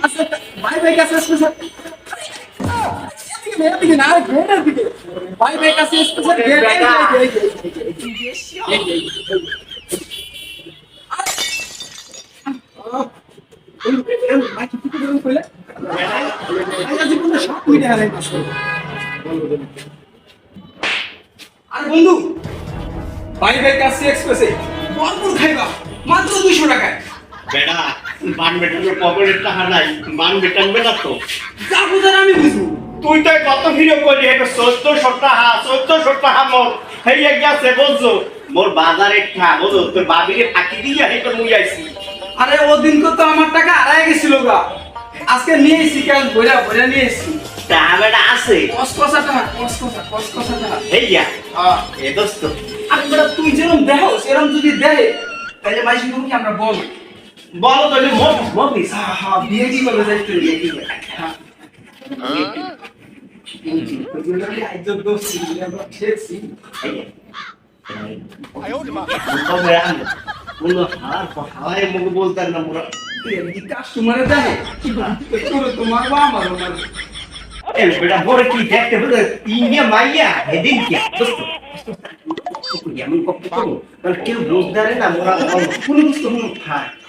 আচ্ছা ভাই ভাই কাছে স্পেশাল এদিকে না গেটের দিকে ভাই ভাই কাছে স্পেশাল গেট আর বন্ধু ভাই ভাই কাছে এক্সপ্রেসে ভরপুর খাইবা মাত্র 200 টাকায় বেটা বান বেটানোর পকেটের টাকা নাই বান বেটানবে না তো যা বুঝার আমি বুঝবো তুই তো কত ভিডিও করলি এটা 1400 টাকা মোর হেই গেছে বুঝছো মোর বাজারে ঠা বুঝো তোর বাবিকে ফাঁকি দিয়ে এটা মুই আইছি আরে ওদিন তো আমার টাকা হারায় গেছিল গা আজকে নিয়ে এসেছি কেন ভরা ভরা নিয়ে এসেছি টাকা বেটা আছে কসকসা টাকা হেইয়া এ দোস্ত আর বেটা তুই যেরকম দেখো সেরকম যদি দেয় তাহলে মাইসি কি আমরা বল বলো তো মফিস হ্যাঁ বিয়ে কি করবে যাই তুই বিয়ে কি হাওয়ায় মুখে বলতেন না মোরা কাস্টমারে দেখে তোমার বা আমার বেটা বড় কি দেখতে বলে ইন্ডিয়া মাইয়া হেদিন কি এমন করতে পারবো কারণ কেউ বুঝদারে না মোরা কোনো বুঝতে কোনো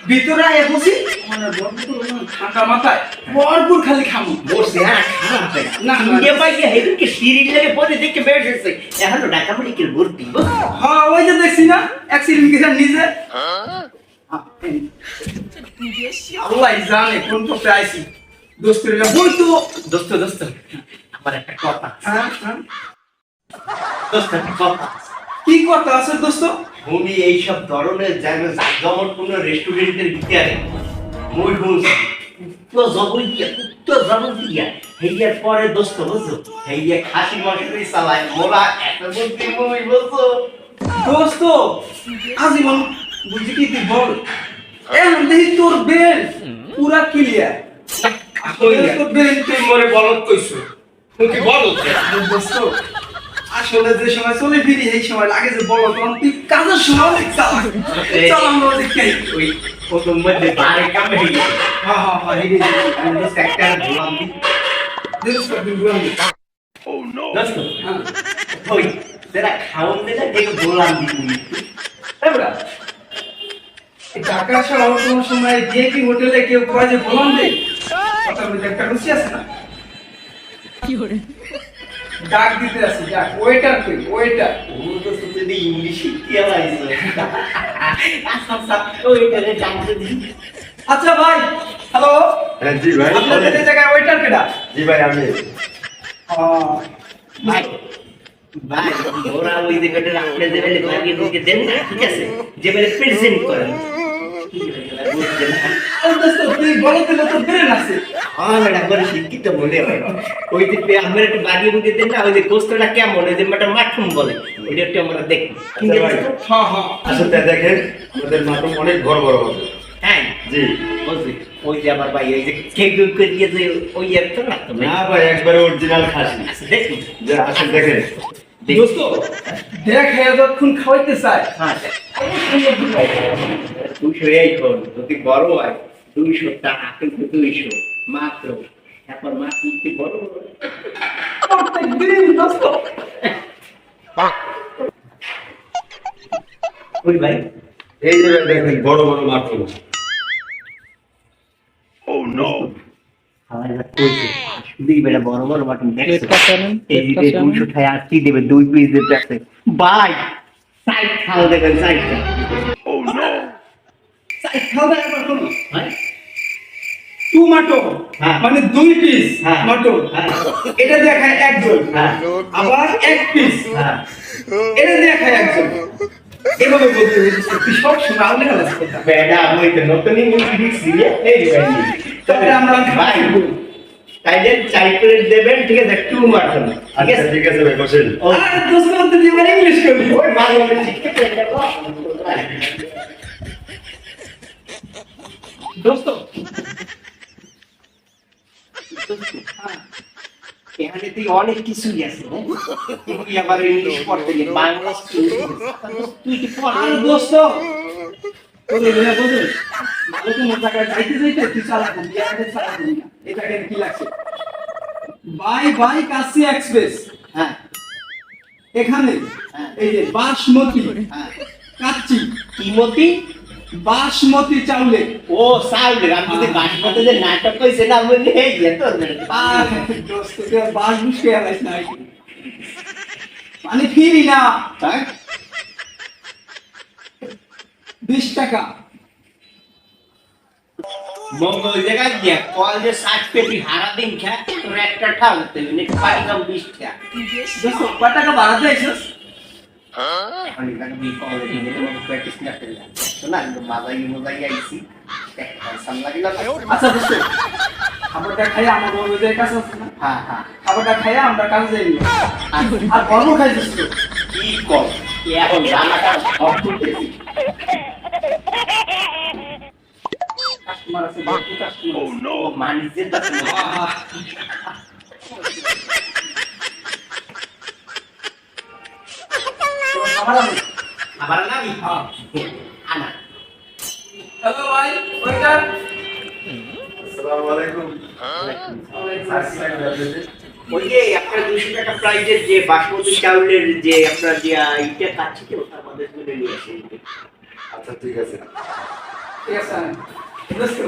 ভিতরে আয় বসি মানে ঠান্ডা মাথায় ভরপুর খালি খামু বসে না ইন্ডিয়া মাইয়া হেদিন কি সিঁড়ি লেগে পড়ে দেখে বেশ এসে এখনো ঢাকা মেডিকেল ভর্তি হ্যাঁ ওই যে দেখছি না অ্যাক্সিডেন্ট গেছে নিজে আল্লাহ জানে কোন পথে আইছি দোস্তেরা বলতো দোস্ত আমার একটা কথা দোস্ত একটা কথা কি কথা আছে দোস্ত উনি এইসব ধরনের জায়গায় জাগমটপূর্ণ রেস্টুরেন্টের ভিতরে মই বলছি তো জবই দিয়া হেইয়ার পরে দোস্ত বুঝছো হেইয়া খাসি মাংসই চালায় মোরা একটা বলতে মই বলছো দোস্ত আজীবন বুঝি কি তুই বল এখন দেখি তোর বেল পুরা ক্লিয়ার তোর বেল তুই মরে বলত কইছো তুমি বলো দোস্ত আসলে যে সময় চলে ফিরি এই সময় লাগে যে বলো তখন তুই কাজের সময় চল আমরা দেখি ওই প্রথম মধ্যে বারে কামে হ্যাঁ এই যে আমি সেক্টর বললাম ও নো দোস্ত ওই যারা খাওন দিলে দেখে বললাম দিই এবড়া ঢাকা শহর কোন সময় ভিআইপি হোটেলে কেউ কয় যে বললাম দে কথা বলতে একটা রুচি আছে না কি করে ডাক দিতে আছে ডাক ওয়েটার কে ওয়েটার ও তো যদি ইংলিশে কি আলাইছে আচ্ছা ওয়েটারে ডাক দিই আচ্ছা ভাই হ্যালো হ্যাঁ জি ভাই আপনাদের এই জায়গায় ওয়েটার কেডা জি ভাই আমি ভাই ভাই ওরা ওই জায়গাটা রাখলে দেবেন বাকি দিকে দেন ঠিক আছে যেভাবে প্রেজেন্ট করেন তুই বলে দিলে তো বেরেন আছে ম্যাডাম বলে শিক্ষিত বলে ওই যে আমরা একটু বাড়িয়ে বুঝে দেন না ওই যে গোস্তটা কেমন ওই যে মাঠুম বলে ওইটা একটু আমরা দেখি হ্যাঁ হ্যাঁ আসলে দেখেন ওদের মাটন অনেক বড় বড় হবে হ্যাঁ জি বুঝলি ওই যে আমার ভাই ওই যে কেক করে দিয়ে যে ওই আর তো না তো না ভাই একবারে অরিজিনাল খাসি আচ্ছা দেখুন যে আসলে দেখেন দোস্ত দেখ যতক্ষণ খাওয়াইতে চায় হ্যাঁ 200 এই কোন যদি বড় হয় 200 টাকা কিন্তু 200 মাত্র এখন মাত্র কি বড় প্রত্যেক দিন দোস্ত ওই ভাই এই যে দেখেন বড় বড় মাটন ও নো আমাদের কইছে শুধুই বেটা বড় বড় মাটন দেখছে এই যে 200 টাকা আর কি দেবে দুই পিস দিতে আছে ভাই সাইড খাও দেখেন সাইড ও নো সাইড খাওয়া একবার করো হ্যাঁ টু মাটন মানে 2 পিস মাটন এটা দেখায় একজন আবার 1 পিস এটা দেখায় একজন এভাবে বলতে হচ্ছে তুই সব সময় আউলে গেল বেটা আমি তো নতুন ইংলিশ শিখছি এই ভাই তবে আমরা ভাই তাইলে চাই করে দেবেন ঠিক আছে টু মাটন আচ্ছা ঠিক আছে ভাই বসেন আর দোস্ত তো দিবেন ইংলিশ করবি ওই ভালো শিখতে পেরে দোস্ত এখানে তুই অনেক কিছুই আছে তুই আবার ইংলিশ পড়তে গিয়ে বাংলা তুই কি আর দোস্ত তোর এগুলা বুঝুন ভালো কোনো জায়গায় যাইতে যাইতে তুই চালাবি বিয়ারে চালাবি না এটা কেন কি লাগছে বাই বাই কাশি এক্সপ্রেস হ্যাঁ এখানে হ্যাঁ। এই যে বাসমতি হ্যাঁ কাচ্চি কিমতি বাসমতি চাউলে ও সাউন্ড আমি যদি বাসমতি যে নাটক কইছে না বলি এই তো আর দোস্ত তুই আর বাস বুঝকে আলাইস না মানে ফিরি না হ্যাঁ 20 টাকা মঙ্গল জায়গায় গিয়া কল যে 60 পেটি হারা দিন খা তোর একটা ঠাউতে মিনিট পারি কম 20 টাকা দোস্ত কয় টাকা বাড়াতে আইছিস এখন এখানে আমি কল দিনে তোমাকে প্র্যাকটিস না করলাম শোনা মজাই আইছি সাম লাগিলা আচ্ছা দোস্ত খাবারটা খাই আমার বন্ধুদের কাছে আছে না হ্যাঁ হ্যাঁ খাবারটা খাই আমরা কাছে যাই আর গরম খাইছিস তো কি কল এখন জানাটা সব করতেছি কাস্টমার আছে বহুত কাস্টমার নো মানিজে তা খাবার আছে আবার না আমি হ্যাঁ আনা হ্যালো ভাই ওয়েটার আসসালামু আলাইকুম। ওই যে আপনার 200 টাকা প্রাইজের যে বাসমতি চাউলের যে আপনার যে এইটা কাচ্ছি কি ওটা আমাদের করে নিয়ে আসেন আচ্ছা ঠিক আছে। ঠিক আছে দোস্ত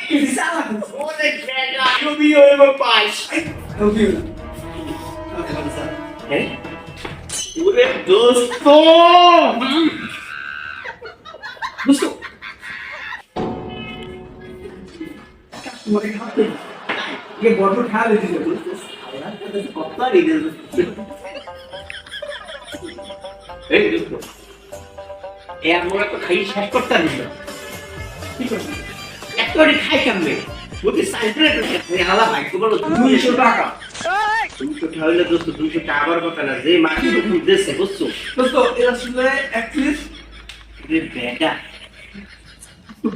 কি সালা অনেক বেটা তুমি ওই পাস ওকে হ্যাঁ ওরে দোস্ত দোস্ত কাস্টমারে খাতে ये बॉटल खा लेती है কত রিগে এই দোস্ত এ আমরা তো খাই শেষ করতে দিল ঠিক আছে একবারে খাই কেমনে ওকে সাইডে রে আলা ভাই তো বলো 200 টাকা 200 টাকা হইলে দোস্ত 200 টাকা আবার কথা না যে মাটি তো দেশে বুঝছো দোস্ত এর আসলে অ্যাটলিস্ট রে বেটা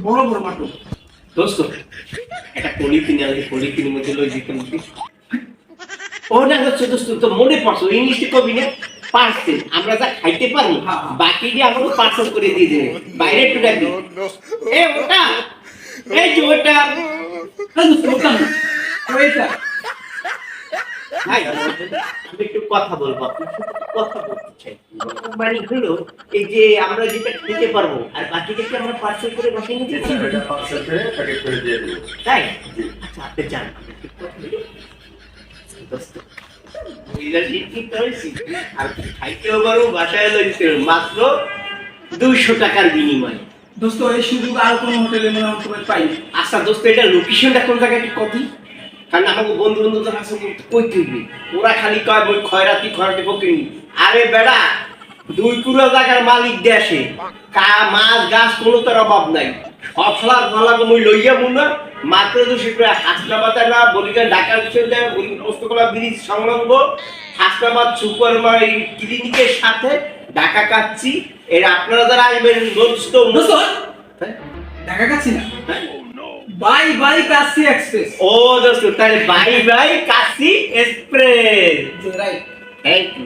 বড় বড় মাটো দোস্ত একটা পলিথিন আছে পলিথিনের মধ্যে লই দিতে মুখে ওটা হচ্ছে দোস্ত তো মনে পড়ছো ইংলিশে কবি না পার্সেল আমরা যা খাইতে পারি হ্যাঁ। বাকি যে আমাকে পার্সেল করে দিয়ে দেবে বাইরে একটু ডাকবি এ ওটা এই যে ওটা দোস্ত ওটা না ওইটা ভাই আমি একটু কথা বলবো আপনার সাথে কথা বলতে চাই মানে হলো এই যে আমরা যেটা খেতে পারবো আর বাকিটা কি আমরা পার্সেল করে বসে নিতে চাই এটা পার্সেল করে প্যাকেট করে দিয়ে দেব। তাই আচ্ছা আপনি জান দোস্ত বুঝলা ঠিক করেছি আর খাইতেও পারবো বাসায় লইতে মাত্র 200 টাকার বিনিময়ে দোস্ত এই সুযোগ আর কোনো হোটেলে মনে হয় তুমি পাই আচ্ছা দোস্ত এটা লোকেশনটা কোন জায়গায় একটু কপি কারণ আমাকে বন্ধু বন্ধু তো আছে কই তুইবি ওরা খালি কয় বই খয়রাতি বকিনি আরে বেড়া 2 পুরো জায়গার মালিক দেশে মাছ গাছ কোনো তার অভাব নাই সব ফলার ফলাকে মই লইয়া মুনা মাত্র 200 টাকা হাসনাবাদ না বলিকা ঢাকা বিশ্ববিদ্যালয় বলি পোস্তকলা ব্রিজ সংলগ্ন হাসনাবাদ সুপার ক্লিনিকের সাথে ঢাকা কাচ্ছি এর আপনারা যারা আসবেন দোস্ত দোস্ত ঢাকা কাছি না হ্যাঁ? বাই বাই কাশি এক্সপ্রেস ও দোস্ত তাহলে bye bye Kashi express right thank you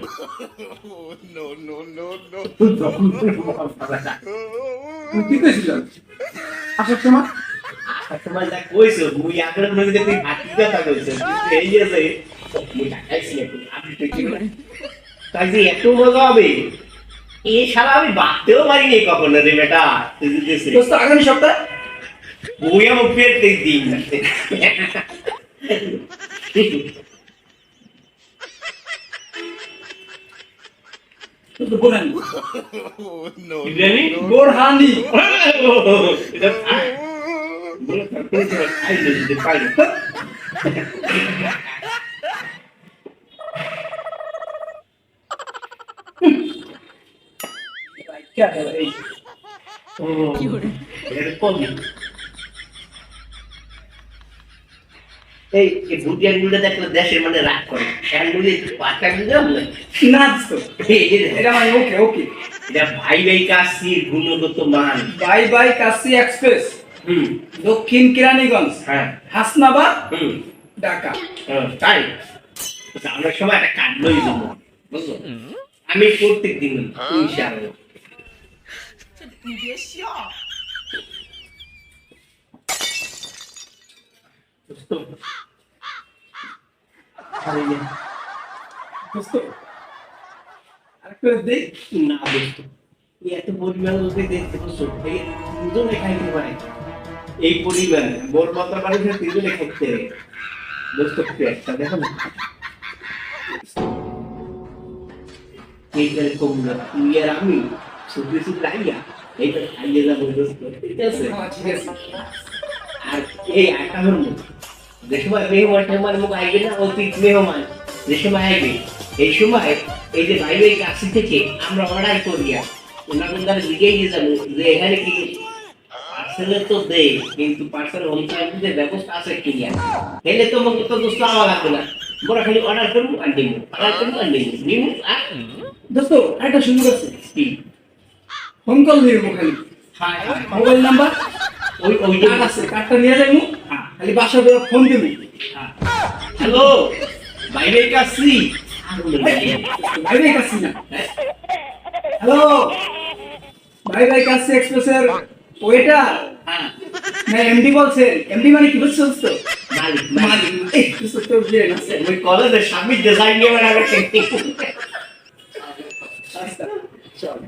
তুই কি কইছিস আসার সময় তোমার যা কইছো মুই আগের মনে যে তুই হাতি কথা কইছো এই আছে মুই ঢাকাইছি একটু আপনি কি তাই যে এত মজা হবে এই শালা আমি ভাবতেও পারিনি কখনো রে বেটা তুই দিতেছিস দোস্ত আগামী সপ্তাহে মুই আমার পেটে দিন না তুই তো বলেন জানি বোরহানি এটা বলে তারপরে আই দিতে পাই क्या है এই কি করে এটা কবি এই ভুটিয়ান গুলো দেখলে দেশের মানে রাগ করে এন্ডুলি পাটা দিলাম না না দোস্ত এটা মানে ওকে ওকে এটা ভাই ভাই কাশির গুণগত মান বাই বাই কাশি এক্সপ্রেস হুম দক্ষিণ কেরানীগঞ্জ হ্যাঁ হাসনাবাদ হুম ঢাকা তাই আমরা সময় একটা কার্ড লই দেবো বুঝলো আমি প্রত্যেক দিন ইনশাআল্লাহ দোস্ত আরে ইয়ে। দোস্ত আরেকটা দেখ। না দোস্ত এই এত পরিমাণ লোকে দেখতে দোস্ত এই দুজনে খাইতে পারে এই পরিমাণ বড় মাত্রা পারে সে তিনজনে খাইতে পারে দোস্ত পেটটা দেখো না এইটার কম না তুই আর আমি শুধু শুধু লাইয়া এইটা খাইয়ে যাবো দোস্ত ঠিক আছে ঠিক আছে। আর এই একটা হলো যে সময় মেহমান মুখ আইবে না অতীত মেহমান যে সময় আইবে এই সময় এই যে ভাই ভাই কাছে থেকে আমরা অর্ডার করিয়া ওনাদের দ্বারা দিকেই নিয়ে যাবো যে এখানে কি পার্সেলে তো দে কিন্তু পার্সেল হোম সার্ভিসের ব্যবস্থা আছে কিনা হেলে তো মোক তো দোস্ত আমার লাগবে না বড় খালি অর্ডার করবো আর দিব অর্ডার করবো আর দিব নিব আর দোস্ত আরেকটা সুযোগ আছে। কি ফোন কল দিব খালি। হ্যাঁ হ্যাঁ মোবাইল নাম্বার ওই কার্ড আছে, কার্ডটা নিয়ে যাবো। হ্যাঁ খালি বাসা দিয়ে ফোন দিব। হ্যালো বাইরে কাছি বাইরে কাছি না। হ্যালো, ভাই কাছে এক্সপ্রেসের ওয়েটার হ্যাঁ না এমডি বলছেন? এমডি মানে কি বুঝছো দোস্ত? মালিক মালিক। এই দোস্ত তোর ব্রেন আছে। ওই কলেজের সামনে ডিজাইন নিয়ে বেড়াবে আচ্ছা, চল।